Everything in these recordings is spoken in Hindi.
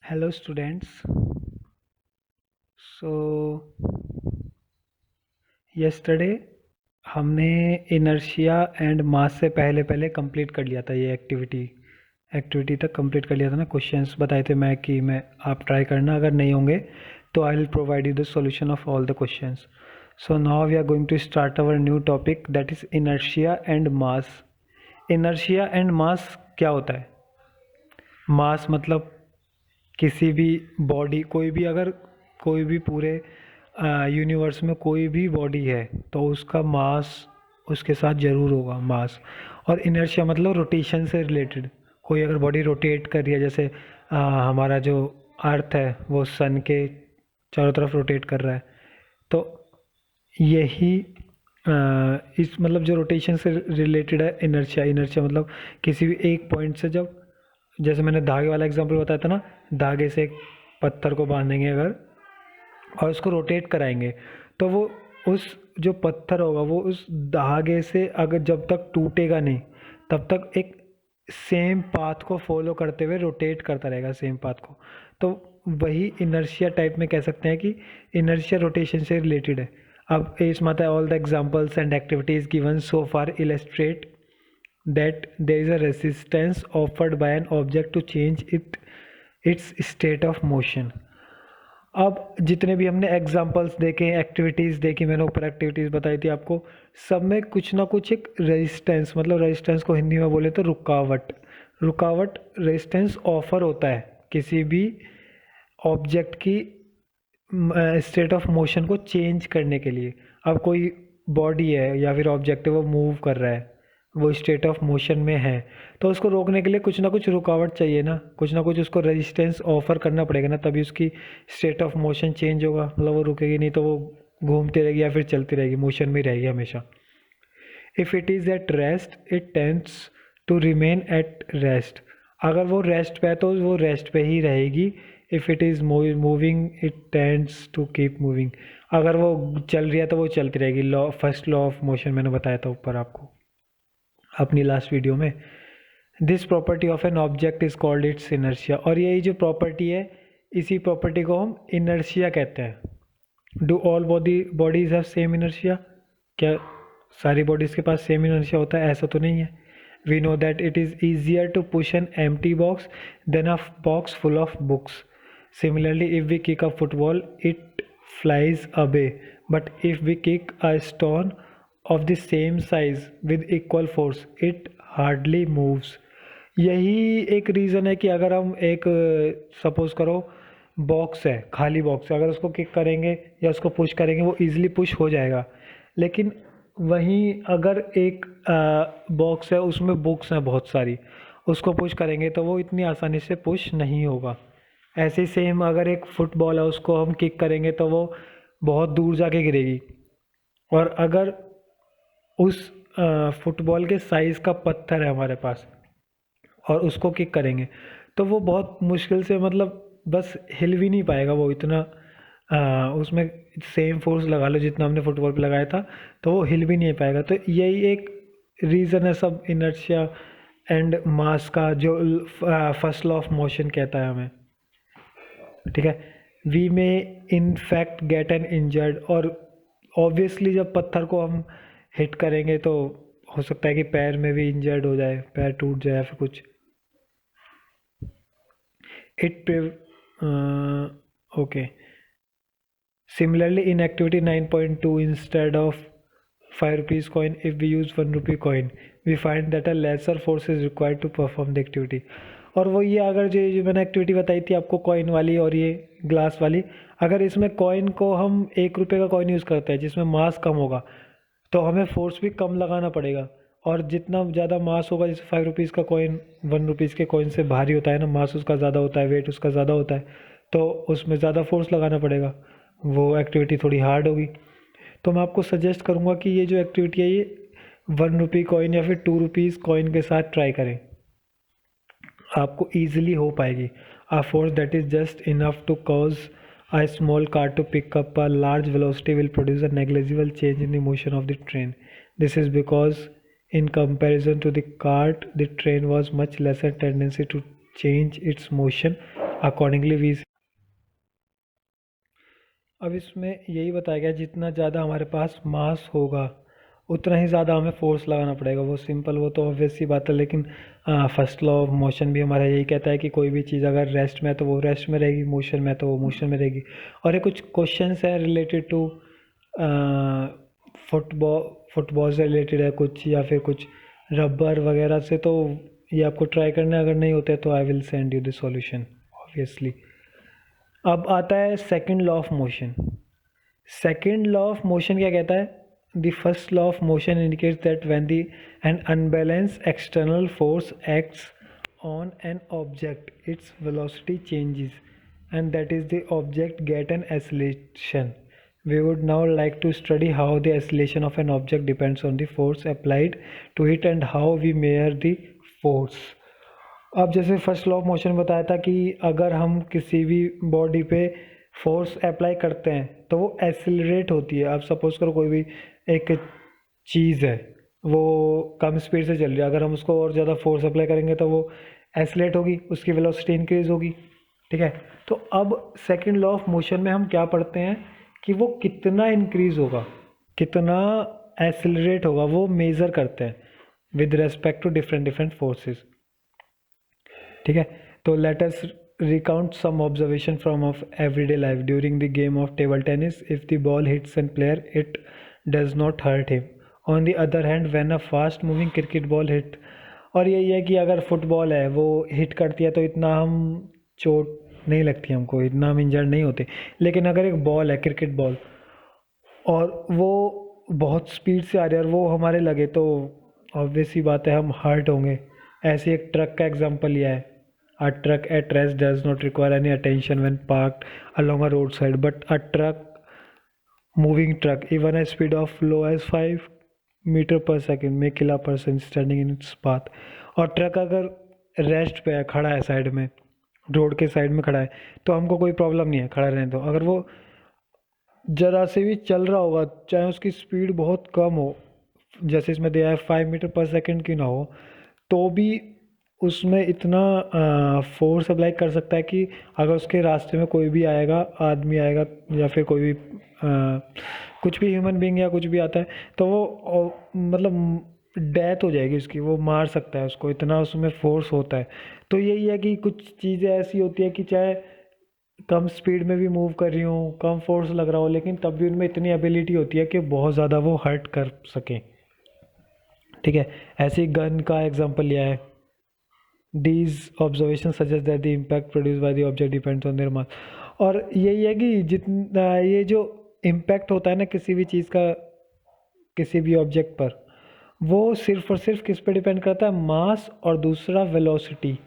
Hello students. So yesterday हमने इनर्शिया एंड मास से पहले पहले कंप्लीट कर लिया था ये एक्टिविटी तक कंप्लीट कर लिया था ना। क्वेश्चंस बताए थे मैं आप ट्राई करना, अगर नहीं होंगे तो I will provide you the solution of all the questions. So now we are going to start our new topic that is inertia and mass. Inertia and mass क्या होता है? मास मतलब किसी भी बॉडी, कोई भी पूरे यूनिवर्स में कोई भी बॉडी है तो उसका मास उसके साथ ज़रूर होगा, मास। और इनर्शिया मतलब रोटेशन से रिलेटेड, कोई अगर बॉडी रोटेट कर रही है, जैसे हमारा जो अर्थ है वो सन के चारों तरफ रोटेट कर रहा है, तो यही इस मतलब जो रोटेशन से रिलेटेड है इनर्शिया। इनर्शिया मतलब किसी भी एक पॉइंट से, जब जैसे मैंने धागे वाला एग्जांपल बताया था ना, धागे से एक पत्थर को बांधेंगे अगर और उसको रोटेट कराएंगे तो वो उस जो पत्थर होगा वो उस धागे से अगर जब तक टूटेगा नहीं तब तक एक सेम पाथ को फॉलो करते हुए रोटेट करता रहेगा, सेम पाथ को। तो वही इनर्शिया टाइप में कह सकते हैं कि इनर्शिया रोटेशन से रिलेटेड है। अब इसमें आता है all the examples and activities given so far illustrate that there is a resistance offered by an object to change its state of motion। अब जितने भी हमने एग्जांपल्स देखे, एक्टिविटीज़ देखी, मैंने ऊपर एक्टिविटीज़ बताई थी आपको, सब में कुछ ना कुछ एक रेजिस्टेंस, मतलब रेजिस्टेंस को हिंदी में बोले तो रुकावट रेजिस्टेंस ऑफर होता है किसी भी ऑब्जेक्ट की स्टेट ऑफ मोशन को चेंज करने के लिए। अब कोई बॉडी है या फिर ऑब्जेक्ट है, वो मूव कर रहा है, वो स्टेट ऑफ मोशन में है, तो उसको रोकने के लिए कुछ ना कुछ रुकावट चाहिए ना, कुछ ना कुछ उसको रेजिस्टेंस ऑफर करना पड़ेगा ना, तभी उसकी स्टेट ऑफ मोशन चेंज होगा। मतलब वो रुकेगी नहीं तो वो घूमती रहेगी या फिर चलती रहेगी, मोशन में रहेगी हमेशा। If it is at rest it tends to remain at rest. अगर वो रेस्ट पे है तो वो रेस्ट पे ही रहेगी। If it is moving it tends to keep moving. अगर वो चल रही है तो वो चलती रहेगी। फर्स्ट लॉ ऑफ मोशन मैंने बताया था ऊपर आपको अपनी लास्ट वीडियो में। This property of an object is called its inertia. और यही जो प्रॉपर्टी है, इसी प्रॉपर्टी को हम इनर्शिया कहते हैं। Do all bodies have same inertia? क्या सारी बॉडीज़ के पास सेम इनर्शिया होता है? ऐसा तो नहीं है। We know that it is easier to push an empty box then a box full of books. Similarly if we kick a football it flies away, but if we kick a stone of the same size with equal force it hardly moves। यही एक रीज़न है कि अगर हम एक सपोज करो बॉक्स है, खाली बॉक्स है, अगर उसको किक करेंगे या उसको पुश करेंगे वो इजीली पुश हो जाएगा। लेकिन वहीं अगर एक बॉक्स है उसमें बुक्स हैं बहुत सारी, उसको पुश करेंगे तो वो इतनी आसानी से पुश नहीं होगा। ऐसे ही सेम अगर एक फुटबॉल है उसको हम किक करेंगे तो वो बहुत दूर जाके गिरेगी। और अगर उस फुटबॉल के साइज़ का पत्थर है हमारे पास और उसको किक करेंगे तो वो बहुत मुश्किल से, मतलब बस हिल भी नहीं पाएगा वो इतना। उसमें सेम फोर्स लगा लो जितना हमने फुटबॉल पे लगाया था तो वो हिल भी नहीं पाएगा। तो यही एक रीज़न है सब इनर्शिया एंड मास का, जो फर्स्ट लॉ ऑफ मोशन कहता है हमें। ठीक है, वी में in fact get an injured. और ऑब्वियसली जब पत्थर को हम हिट करेंगे तो हो सकता है कि पैर में भी इंजर्ड हो जाए, पैर टूट जाए या फिर कुछ। It okay. Similarly, in activity 9.2, instead of 5 rupees coin, if we use 1 rupee coin, we find that a lesser force is required to perform the activity। और वो ये अगर जो मैंने एक्टिविटी बताई थी आपको कॉइन वाली और ये ग्लास वाली, अगर इसमें कॉइन को हम 1 रुपये का कॉइन यूज़ करते हैं जिसमें मास कम होगा तो हमें फोर्स भी कम लगाना पड़ेगा। और जितना ज़्यादा मास होगा, जैसे 5 रुपीज़ का कॉइन 1 रुपीज़ के कॉइन से भारी होता है ना, मास उसका ज़्यादा होता है, वेट उसका ज़्यादा होता है, तो उसमें ज़्यादा फोर्स लगाना पड़ेगा, वो एक्टिविटी थोड़ी हार्ड होगी। तो मैं आपको सजेस्ट करूँगा कि ये जो एक्टिविटी है ये 1 रुपी कॉइन या फिर 2 रुपीज़ कॉइन के साथ ट्राई करें, आपको ईजिली हो पाएगी। A force that is just enough to cause a small car to pick up a large velocity will produce a negligible change in the motion of the train. This is because in comparison to the cart, the train was much lesser tendency to change its motion accordingly we. अब इसमें यही बताया गया जितना ज़्यादा हमारे पास मास होगा उतना ही ज़्यादा हमें फोर्स लगाना पड़ेगा। वो सिंपल, वो तो ऑब्वियस सी बात है, लेकिन फर्स्ट लॉ ऑफ मोशन भी हमारा यही कहता है कि कोई भी चीज़ अगर रेस्ट में है तो वो रेस्ट में रहेगी, मोशन में है तो वो मोशन में रहेगी। और ये कुछ क्वेश्चंस है रिलेटेड टू फुटबॉल, फुटबॉल से रिलेटेड है कुछ, या फिर कुछ रबर वगैरह से, तो ये आपको ट्राई करना है। अगर नहीं होते तो I will send you the solution obviously. अब आता है second law of motion. Second law of motion क्या कहता है? The first law of motion indicates that when the an unbalance external force acts on an object, its velocity changes, and that is the object get an acceleration. We would now like to study how the acceleration of an object depends on the force applied to it and how we measure the force. अब जैसे फर्स्ट लॉ ऑफ मोशन बताया था कि अगर हम किसी भी बॉडी पे फोर्स अप्लाई करते हैं तो वो एक्सिलरेट होती है। अब सपोज करो कोई भी एक चीज़ है, वो कम स्पीड से चल रही है, अगर हम उसको और ज़्यादा फोर्स अप्लाई करेंगे तो वो एक्सिलेट होगी, उसकी वेलोसिटी इंक्रीज होगी। ठीक है, तो अब सेकंड लॉ ऑफ मोशन में हम क्या पढ़ते हैं कि वो कितना इंक्रीज होगा, कितना एक्सिलरेट होगा, वो मेज़र करते हैं with respect to different different forces. ठीक है, तो let us recount some observation from of everyday life. During the game of table tennis, if the ball hits a player, it does not hurt him. On the other hand, when a fast moving cricket ball hit, और यही है कि अगर फुटबॉल है वो हिट करती है तो इतना हम चोट नहीं लगती हमको, इतना हम इंजर्ड नहीं होते। लेकिन अगर एक बॉल है, क्रिकेट बॉल, और वो बहुत स्पीड से आ रही है और वो हमारे लगे तो ऑब्वियस सी बात है हम हर्ट होंगे। ऐसे एक ट्रक का एग्जांपल लिया है। A truck at rest does not require any attention when parked along a roadside, but a moving truck, even at speed of low as 5 metre पर second may kill a person standing in its path. और ट्रक अगर रेस्ट पे है, खड़ा है साइड में, रोड के साइड में खड़ा है, तो हमको कोई प्रॉब्लम नहीं है खड़ा रहने दो। अगर वो ज़रा से भी चल रहा होगा, चाहे उसकी स्पीड बहुत कम हो, जैसे इसमें दिया है 5 मीटर पर सेकेंड की ना हो, तो भी उसमें इतना फोर्स अप्लाई कर सकता है कि अगर उसके रास्ते में कोई भी आएगा, आदमी आएगा या फिर कोई भी कुछ भी ह्यूमन बीइंग या कुछ भी आता है, तो वो मतलब डेथ हो जाएगी उसकी, वो मार सकता है उसको, इतना उसमें फोर्स होता है। तो यही है कि कुछ चीज़ें ऐसी होती है कि चाहे कम स्पीड में भी मूव कर रही हूँ, कम फोर्स लग रहा हो, लेकिन तब भी उनमें इतनी एबिलिटी होती है कि बहुत ज़्यादा वो हर्ट कर सकें। ठीक है, ऐसे ही गन का एग्जांपल लिया है। These observations suggest that the impact produced by the object depends on their mass. और यही है कि जितना ये जो इम्पैक्ट होता है ना किसी भी चीज़ का किसी भी ऑब्जेक्ट पर, वो सिर्फ और सिर्फ किस पे डिपेंड करता है? मास और दूसरा वेलोसिटी।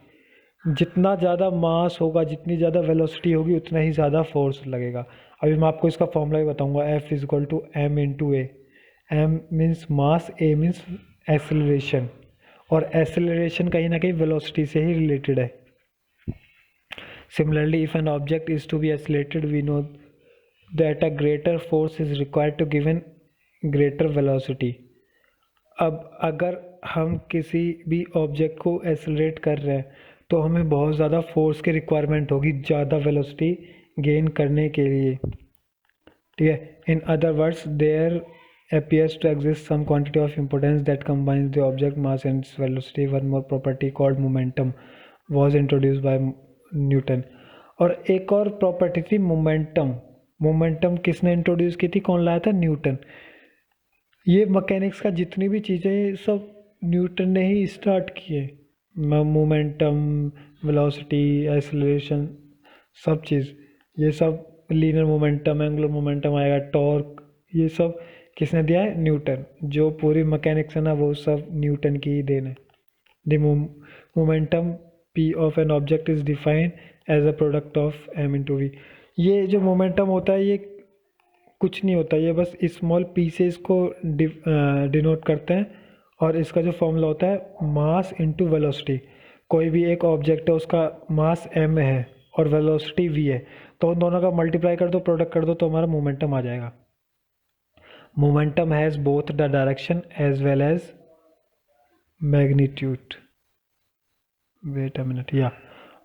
जितना ज़्यादा मास होगा, जितनी ज़्यादा वेलोसिटी होगी, उतना ही ज़्यादा फोर्स लगेगा। अभी मैं आपको इसका फॉर्मूला भी बताऊंगा। F is equal to M into A. M means mass, A means acceleration, और एक्सेलरेशन कहीं ना कहीं वेलोसिटी से ही रिलेटेड है। Similarly, if an object is to be accelerated, we know that a greater force is required to give an greater velocity. अब अगर हम किसी भी ऑब्जेक्ट को एक्सेलरेट कर रहे हैं तो हमें बहुत ज़्यादा फोर्स की रिक्वायरमेंट होगी ज़्यादा वेलोसिटी गेन करने के लिए। ठीक है, in other words there appears to exist some quantity of impedance that combines the object mass and its velocity. One more property called momentum was introduced by Newton. और एक और प्रॉपर्टी थी मोमेंटम। मोमेंटम किसने इंट्रोड्यूस की थी, कौन लाया था? न्यूटन। ये मैकेनिक्स का जितनी भी चीज़ें सब न्यूटन ने ही स्टार्ट किए। मोमेंटम, वेलोसिटी, एक्सेलरेशन, सब चीज़, ये सब लीनियर मोमेंटम, एंगुलर मोमेंटम आएगा, टॉर्क, ये सब किसने दिया है? न्यूटन। जो पूरी मैकेनिक्स है ना वो सब न्यूटन की ही देन है। The momentum P of an object is defined as a product of M into V. ये जो मोमेंटम होता है ये कुछ नहीं होता, ये बस स्मॉल पी से इसको डिनोट करते हैं, और इसका जो फॉर्मूला होता है मास इंटू वेलोसिटी। कोई भी एक ऑब्जेक्ट है, उसका मास एम है और वेलोसिटी वी है, तो उन दोनों का मल्टीप्लाई कर दो, प्रोडक्ट कर दो, तो हमारा मोमेंटम आ जाएगा। Momentum has both the direction as well as magnitude. Wait a minute, yeah.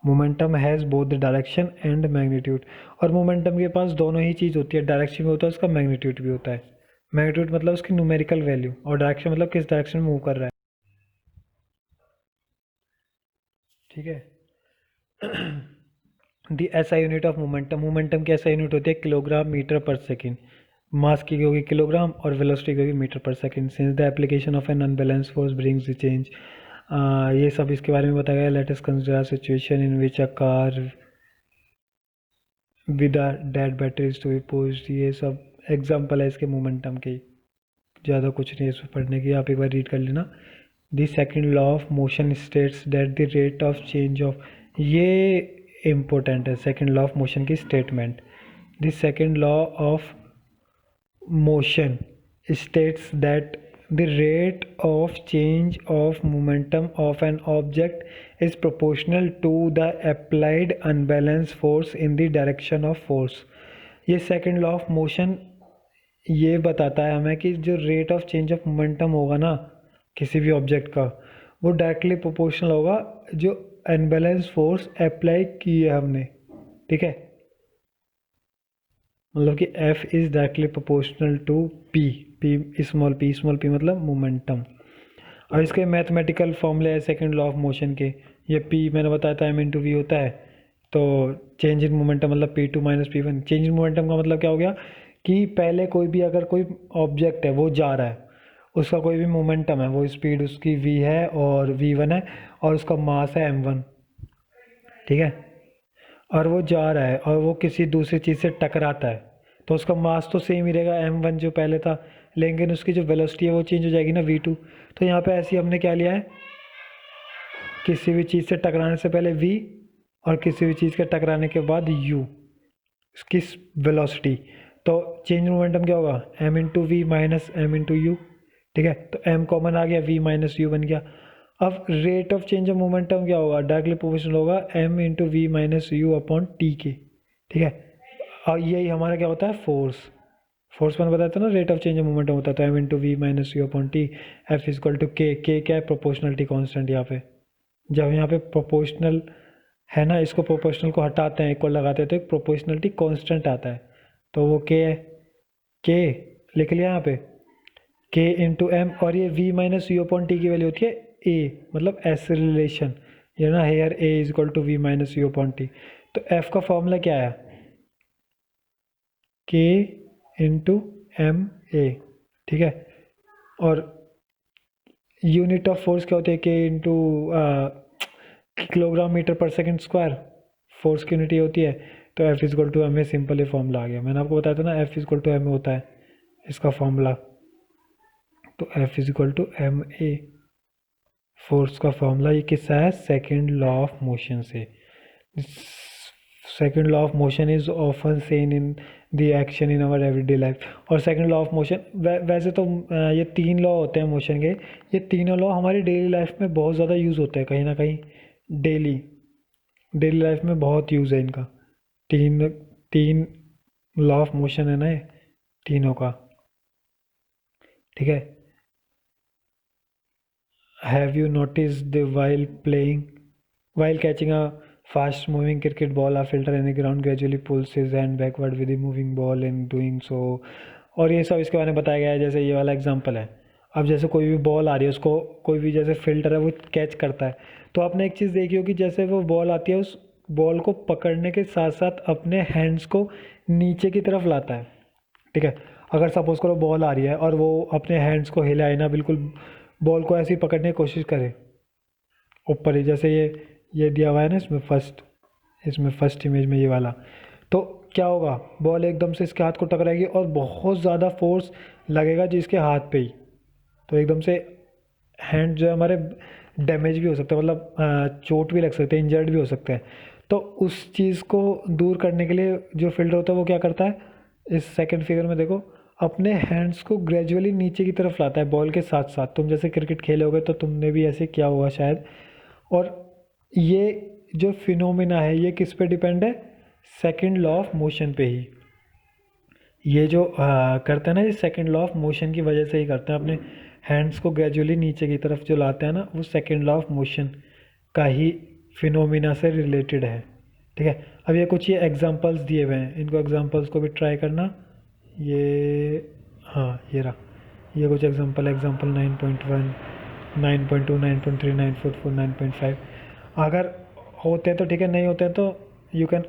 Momentum has both the direction and magnitude. और मोमेंटम के पास दोनों ही चीज़ होती है, डायरेक्शन भी होता है उसका, मैग्नीट्यूड भी होता है। मैग्नीट्यूड मतलब उसकी न्यूमेरिकल वैल्यू, और डायरेक्शन मतलब किस डायरेक्शन में मूव कर रहा है। ठीक है। The SI unit of momentum, momentum की एसआई यूनिट होती है किलोग्राम मीटर पर सेकेंड। मास की होगी किलोग्राम और वेलोसिटी की होगी मीटर पर second. Since the application of an unbalance force brings the change, ये सब इसके बारे में बताया गया। Let us consider situation in which a car with a dead batteries to be posed. ये सब एग्जांपल है इसके मोमेंटम के, ज़्यादा कुछ नहीं है इसमें पढ़ने की, आप एक बार रीड कर लेना। The second law of motion states that the rate of change of, ये इम्पोर्टेंट है सेकेंड लॉ ऑफ मोशन की statement. The second law of motion states that the rate of change of momentum of an object is proportional to the applied unbalanced force in the direction of force। ये सेकेंड लॉ ऑफ मोशन ये बताता है हमें कि जो rate of change of momentum होगा ना किसी भी ऑब्जेक्ट का, वो डायरेक्टली प्रोपोर्शनल होगा जो अनबैलेंस फोर्स अप्लाई की है हमने। ठीक है, मतलब कि F is directly proportional to P, P small p मतलब मोमेंटम। अब इसके मैथमेटिकल फॉर्मूले है सेकंड लॉ ऑफ मोशन के। ये P मैंने बताया था M इंटू वी होता है, तो चेंज इन मोमेंटम मतलब P2 minus P1। Change in momentum का मतलब क्या हो गया कि पहले कोई भी अगर कोई ऑब्जेक्ट है वो जा रहा है, उसका कोई भी मोमेंटम है, वो स्पीड उसकी v है और v1 है और उसका मास है m1। ठीक है, और वो जा रहा है और वो किसी दूसरी चीज़ से टकराता है, तो उसका मास तो सेम ही रहेगा m1 जो पहले था, लेकिन उसकी जो वेलोसिटी है वो चेंज हो जाएगी ना v2। तो यहाँ पे ऐसे ही हमने क्या लिया है, किसी भी चीज़ से टकराने से पहले v और किसी भी चीज़ के टकराने के बाद u, इसकी वेलोसिटी। तो चेंज मोमेंटम क्या होगा, m into V minus M into U. ठीक है, तो m कॉमन आ गया, v माइनस यू बन गया। अब rate of change of momentum क्या होगा, डायरेक्टली प्रोपोर्शनल होगा m into V minus U upon T के। ठीक है, और यही हमारा क्या होता है, फोर्स। फोर्स मैंने बताया था ना, rate of change of momentum होता है, तो m into V minus U upon T. F is equal to K क्या है, प्रोपोर्शनलिटी कॉन्स्टेंट। यहाँ पे जब यहाँ पे प्रोपोर्शनल है ना, इसको प्रोपोर्शनल को हटाते हैं, इक्वल लगाते हैं, तो एक प्रोपोर्शनलिटी कांस्टेंट आता है, तो वो के है। के लिख लिया यहाँ पे, के इंटू एम, और ये v minus U upon T की वैल्यू होती है a, मतलब एक्सेलरेशन, ये ना here a is equal to V minus U upon T. तो f का फॉर्मूला क्या है, k इंटू एम ए। ठीक है, और यूनिट ऑफ फोर्स क्या होती है, k इंटू किलोग्राम मीटर पर सेकंड स्क्वायर, फोर्स की यूनिट होती है। तो F equal to M A, simple ही फॉर्मूला आ गया। मैंने आपको बताया था ना F equal to M A होता है इसका फॉर्मूला, तो F equal to M A force का फॉर्मूला। ये किससा है, सेकेंड लॉ ऑफ मोशन से। Second law of motion is often seen in the action in our everyday life. और सेकेंड लॉ ऑफ मोशन वैसे तो ये तीन लॉ होते हैं मोशन के, ये तीनों लॉ हमारी डेली लाइफ में बहुत ज़्यादा यूज़ होते हैं, कहीं ना कहीं डेली डेली लाइफ में बहुत यूज़ है इनका। तीन तीन लॉ ऑफ मोशन है ना ये तीनों का। ठीक है, have you notice the while catching a fast moving cricket ball, a fielder in the ground gradually pulls his hand backward with the moving ball in doing so। और ये सब इसके बारे में बताया गया है, जैसे ये वाला एग्जांपल है। अब जैसे कोई भी बॉल आ रही है, उसको कोई भी जैसे फिल्टर है वो कैच करता है, तो आपने एक चीज़ देखी होगी, जैसे वो बॉल आती है उस बॉल को पकड़ने के साथ साथ अपने हैंड्स को नीचे की तरफ लाता है। ठीक है, अगर सपोज करो बॉल आ रही है और वो अपने हैंड्स को हिलाए ना, बिल्कुल बॉल को ऐसे ही पकड़ने की कोशिश करे ऊपर ही, जैसे ये दिया हुआ है ना इसमें फर्स्ट इमेज में ये वाला, तो क्या होगा, बॉल एकदम से इसके हाथ को टकराएगी और बहुत ज़्यादा फोर्स लगेगा जिसके हाथ पे ही, तो एकदम से हैंड जो है हमारे डैमेज भी हो सकता है, मतलब चोट भी लग सकते हैं, इंजर्ड भी हो सकते हैं। तो उस चीज़ को दूर करने के लिए जो फील्डर होता है वो क्या करता है, इस सेकंड फिगर में देखो, अपने हैंड्स को ग्रेजुअली नीचे की तरफ लाता है बॉल के साथ साथ। तुम जैसे क्रिकेट खेले होगे तो तुमने भी ऐसे किया होगा शायद। और ये जो फिनोमिना है ये किस पे डिपेंड है, सेकंड लॉ ऑफ मोशन पे ही। ये जो करते हैं ना, ये सेकंड लॉ ऑफ मोशन की वजह से ही करते हैं, अपने हैंड्स को ग्रेजुअली नीचे की तरफ जो लाते हैं ना, वो सेकंड लॉ ऑफ मोशन का ही फिनोमिना से रिलेटेड है। ठीक है, अब ये कुछ ये एग्जांपल्स दिए हुए हैं, इनको एग्जांपल्स को भी ट्राई करना। ये हाँ ये रहा, ये कुछ एग्जांपल 9.1 9.2 9.3 9.4 9.5। अगर होते हैं तो ठीक है, नहीं होते हैं तो यू कैन